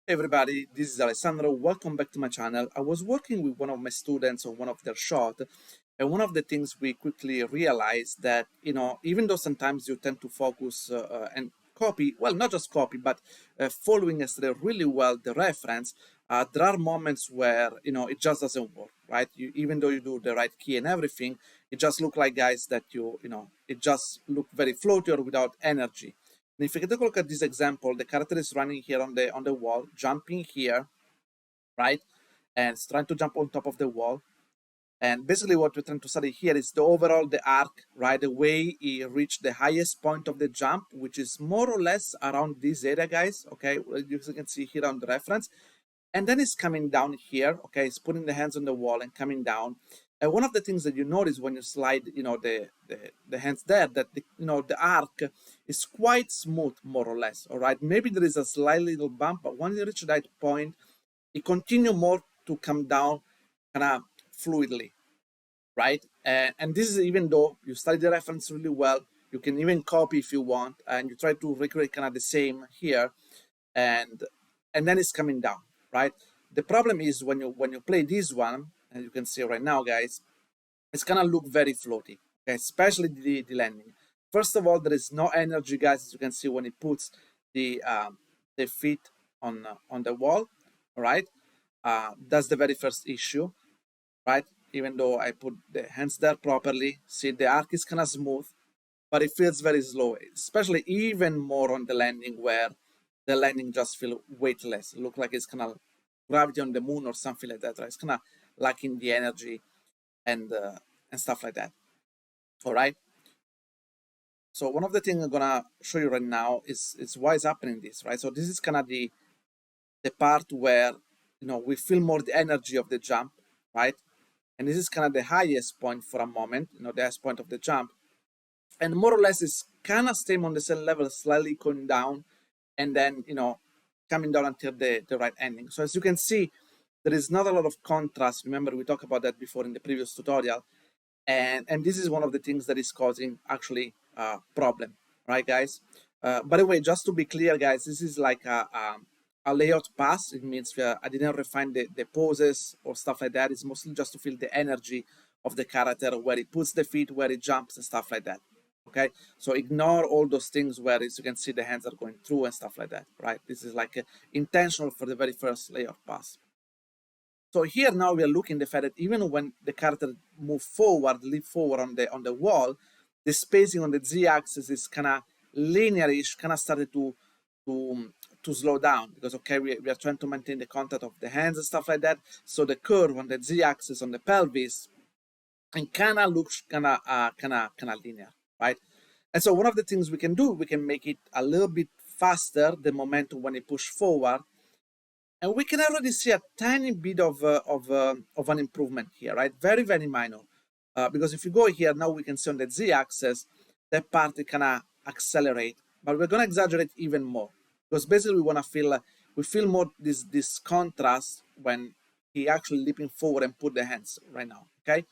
Hey everybody, this is Alessandro. Welcome back to my channel. I was working with one of my students on one of their shots, and one of the things we quickly realized that, even though sometimes you tend to focus and copy, well, not just copy, but following yesterday really well the reference, there are moments where, it just doesn't work, right? Even though you do the right key and everything, it just look like, guys, that it just look very floaty or without energy. And if you take a look at this example, the character is running here on the wall, jumping here, right? And it's trying to jump on top of the wall. And basically what we're trying to study here is the arc, right? The way he reached the highest point of the jump, which is more or less around this area, guys. Okay, well, you can see here on the reference. And then it's coming down here, okay? It's putting the hands on the wall and coming down. And one of the things that you notice when you slide, the hands there, that the arc is quite smooth, more or less. All right, maybe there is a slight little bump, but when you reach that point, it continue more to come down, kind of fluidly, right? And this is even though you study the reference really well, you can even copy if you want, and you try to recreate kind of the same here, and then it's coming down, right? The problem is when you play this one, and you can see right now, guys, it's gonna look very floaty, okay? Especially the landing. First of all, there is no energy, guys, as you can see when it puts the feet on the wall, right? That's the very first issue, right? Even though I put the hands there properly, see the arc is kind of smooth, but it feels very slow, especially even more on the landing where the landing just feel weightless. It look like it's kind of gravity on the moon or something like that, right? It's kind of lacking the energy and stuff like that. All right. So one of the things I'm gonna show you right now is why is happening this, right? So this is kind of the part where we feel more the energy of the jump, right? And this is kind of the highest point for a moment, the highest point of the jump, and more or less it's kind of staying on the same level, slightly going down, and then coming down until the right ending. So as you can see, there is not a lot of contrast. Remember, we talked about that before in the previous tutorial, and this is one of the things that is causing actually problem, right, guys? By the way, just to be clear, guys, this is like a layout pass. It means I didn't refine the poses or stuff like that. It's mostly just to feel the energy of the character, where it puts the feet, where it jumps, and stuff like that. Okay, so ignore all those things where, as you can see, the hands are going through and stuff like that, right? This is like intentional for the very first layout pass. So here now we are looking at the fact that even when the character move forward, leap forward on the wall, the spacing on the z-axis is kind of linearish, kind of started to to slow down, because okay, we are trying to maintain the contact of the hands and stuff like that. So the curve on the z-axis on the pelvis and kind of looks kind of linear, right? And so one of the things we can do, we can make it a little bit faster, the momentum when it push forward, and we can already see a tiny bit of an improvement here, right? Very, very minor. Because if you go here, now we can see on the z-axis, that part kind of accelerate, but we're going to exaggerate even more. Because basically we feel more this contrast when he actually leaping forward and put the hands right now, okay?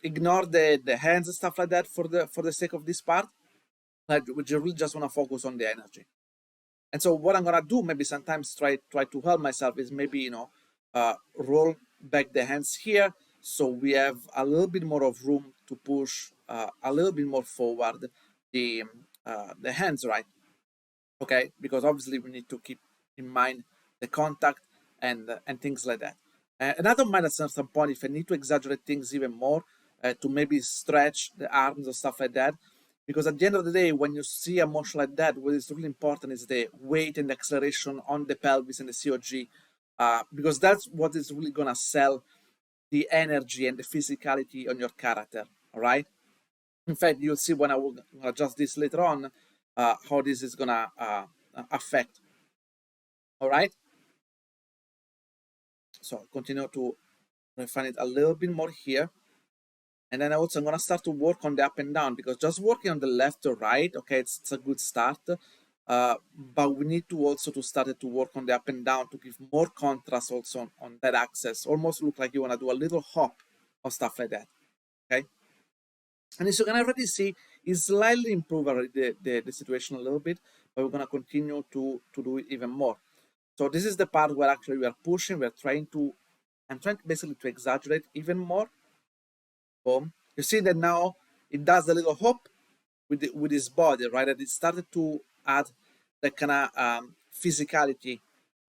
Ignore the hands and stuff like that for the sake of this part. Like, we really just want to focus on the energy. And so what I'm gonna do, maybe sometimes try to help myself, is maybe roll back the hands here, so we have a little bit more of room to push a little bit more forward the hands, right? Okay, because obviously we need to keep in mind the contact and things like that. Another mind at some point, if I need to exaggerate things even more, to maybe stretch the arms or stuff like that, because at the end of the day, when you see a motion like that, what is really important is the weight and the acceleration on the pelvis and the COG, because that's what is really gonna sell the energy and the physicality on your character. All right. In fact, you'll see when I will adjust this later on, how this is gonna affect. All right. So continue to refine it a little bit more here. And then also I'm gonna start to work on the up and down, because just working on the left or right, okay, it's a good start. But we need to also to start to work on the up and down to give more contrast also on that axis. Almost look like you wanna do a little hop or stuff like that. Okay. And as you can already see, it's slightly improve the situation a little bit, but we're gonna continue to do it even more. So this is the part where actually we are pushing, I'm trying basically to exaggerate even more. Boom. You see that now it does a little hop with his body, right? And it started to add that kind of physicality,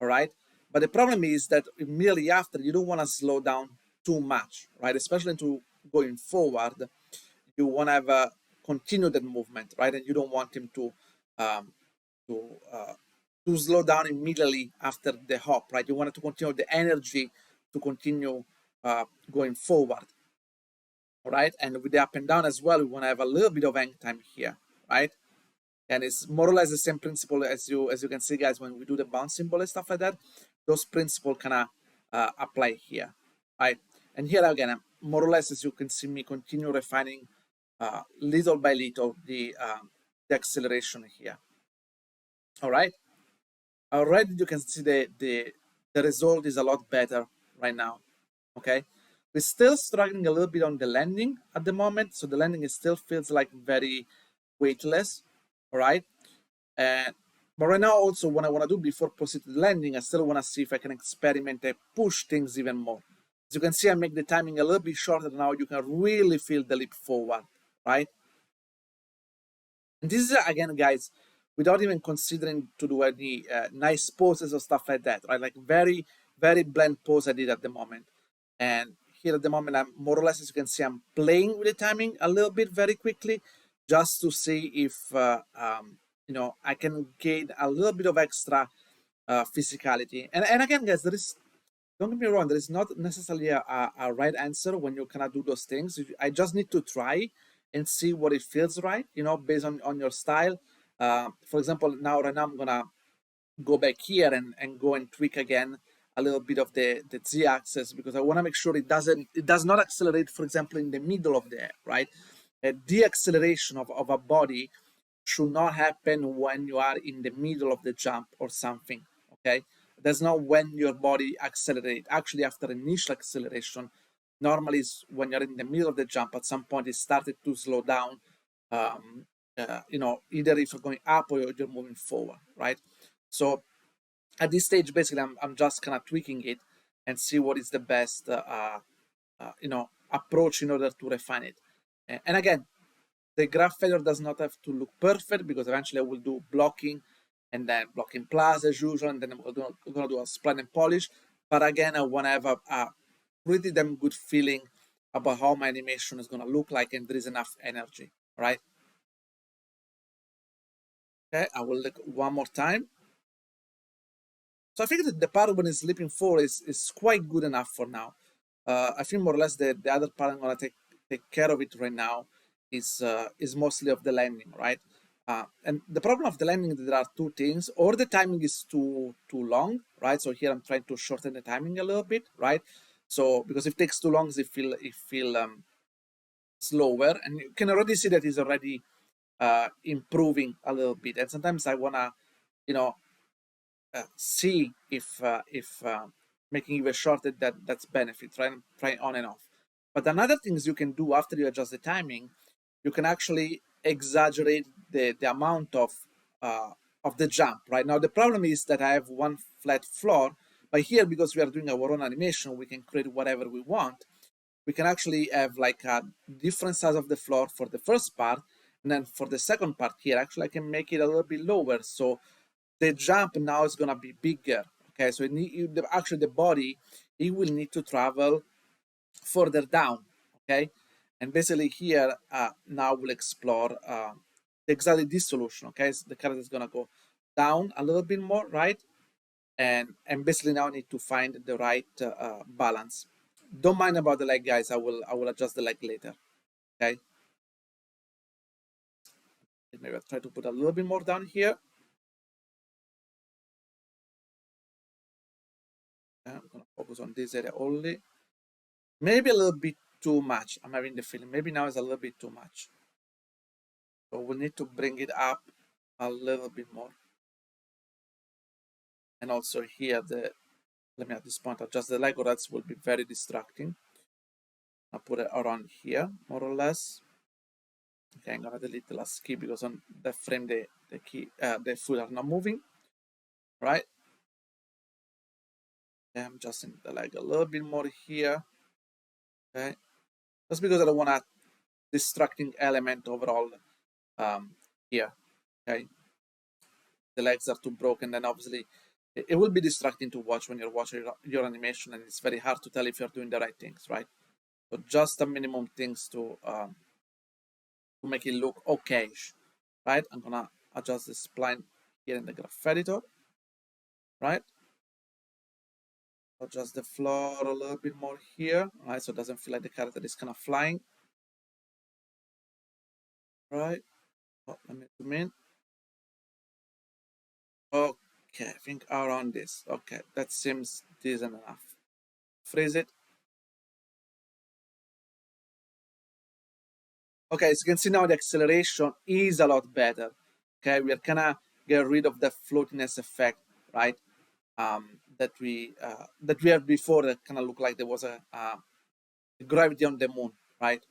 all right? But the problem is that immediately after, you don't want to slow down too much, right? Especially to going forward, you want to have a continue that movement, right? And you don't want him um, to uh, to slow down immediately after the hop, right? You want to continue the energy to continue going forward, all right? And with the up and down as well, we want to have a little bit of hang time here, right? And it's more or less the same principle as you can see, guys, when we do the bounce symbol and stuff like that. Those principles kind of apply here, right? And here again, more or less, as you can see me continue refining little by little the acceleration here. All right. Already you can see the result is a lot better right now. Okay. We're still struggling a little bit on the landing at the moment. So the landing still feels like very weightless. All right. And but right now, also, what I want to do before proceed to the landing, I still want to see if I can experiment and push things even more. As you can see, I make the timing a little bit shorter now. You can really feel the leap forward, right? And this is, again, guys, without even considering to do any nice poses or stuff like that, right? Like very, very blend pose I did at the moment. And here at the moment, I'm more or less, as you can see, I'm playing with the timing a little bit very quickly just to see if, I can gain a little bit of extra physicality. And again, guys, don't get me wrong, there is not necessarily a right answer when you cannot do those things. I just need to try and see what it feels right, based on your style. For example, right now I'm gonna go back here and go and tweak again a little bit of the z-axis, because I want to make sure it does not accelerate, for example, in the middle of the air, right? A de-acceleration of a body should not happen when you are in the middle of the jump or something, okay? That's not when your body accelerates. Actually, after initial acceleration, normally is when you're in the middle of the jump, at some point it started to slow down, um, either if you're going up or you're moving forward, right? So at this stage, basically, I'm just kind of tweaking it and see what is the best, approach in order to refine it. And again, the graph failure does not have to look perfect, because eventually I will do blocking and then blocking plus as usual, and then I'm going to do a spline and polish. But again, I want to have a pretty damn good feeling about how my animation is going to look like, and there is enough energy, right? Okay, I will look one more time. So I think that the part when it's sleeping forward is quite good enough for now. I think more or less the other part I'm gonna take care of it right now is mostly of the landing, right? And the problem of the landing, there are two things: or the timing is too long, right? So here I'm trying to shorten the timing a little bit, right? So because if it takes too long, it feel slower, and you can already see that it's already improving a little bit. And sometimes I wanna, you know, see if making even shorter that's benefit, right? Try on and off. But another things you can do after you adjust the timing, you can actually exaggerate the amount of the jump. Right now, the problem is that I have one flat floor, but here, because we are doing our own animation, we can create whatever we want. We can actually have like a different size of the floor for the first part, and then for the second part here, actually I can make it a little bit lower, so the jump now is going to be bigger. Okay, so actually the body, it will need to travel further down. Okay, and basically here now we'll explore exactly this solution. Okay, so the character is going to go down a little bit more, right? And basically now I need to find the right balance. Don't mind about the leg, guys. I will adjust the leg later. Okay, maybe I'll try to put a little bit more down here. I'm gonna focus on this area only. Maybe a little bit too much. I'm having the feeling. Maybe now it's a little bit too much. So we need to bring it up a little bit more. And also here, let me at this point adjust the Lego, that will be very distracting. I'll put it around here, more or less. Okay, I'm gonna delete the last key because on the frame the foot are not moving. Right? I'm adjusting the leg a little bit more here. Okay, just because I don't want a distracting element overall here. Okay, the legs are too broken, then obviously it will be distracting to watch when you're watching your animation, and it's very hard to tell if you're doing the right things, right? So just the minimum things to make it look okay, right? I'm gonna adjust the spline here in the graph editor, right? Adjust the floor a little bit more here, right? So it doesn't feel like the character is kind of flying, right? Oh, let me zoom in. Okay, I think around this. Okay, that seems decent enough. Freeze it. Okay, as you can see now, the acceleration is a lot better. Okay, we are gonna get rid of the floatiness effect, right? That we had before, that kind of looked like there was a gravity on the moon, right?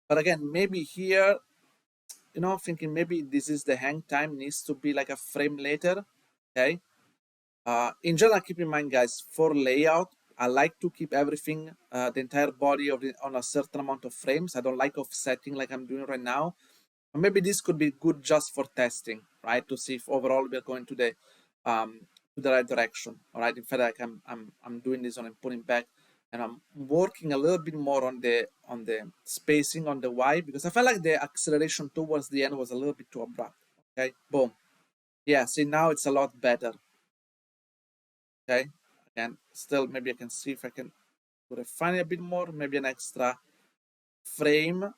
But again, maybe here, thinking maybe this is the hang time needs to be like a frame later. Okay. In general, keep in mind, guys, for layout, I like to keep everything, the entire body on a certain amount of frames. I don't like offsetting like I'm doing right now. Maybe this could be good just for testing, right? To see if overall we're going um, to the right direction. All right. In fact, like I'm doing this and I'm putting back, and I'm working a little bit more on the spacing on the Y, because I felt like the acceleration towards the end was a little bit too abrupt. Okay. Boom. Yeah. See, now it's a lot better. Okay. Again, still maybe I can see if I can refine it a bit more. Maybe an extra frame,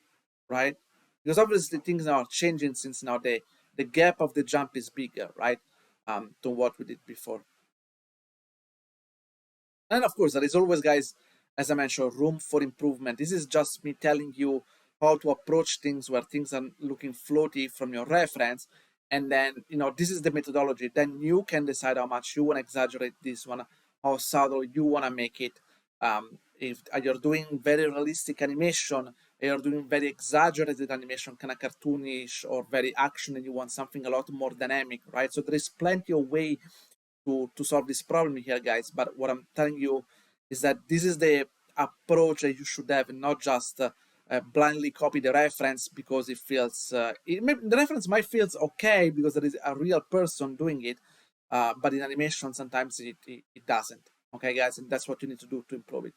right? Because obviously things are changing since now the gap of the jump is bigger, right? To what we did before. And of course, there is always, guys, as I mentioned, room for improvement. This is just me telling you how to approach things where things are looking floaty from your reference. And then, this is the methodology. Then you can decide how much you want to exaggerate this one, how subtle you want to make it. If you're doing very realistic animation, you're doing very exaggerated animation, kind of cartoonish or very action, and you want something a lot more dynamic, right? So there is plenty of way to solve this problem here, guys. But what I'm telling you is that this is the approach that you should have, and not just blindly copy the reference because it feels the reference might feels okay because there is a real person doing it, but in animation sometimes it doesn't. Okay, guys, and that's what you need to do to improve it.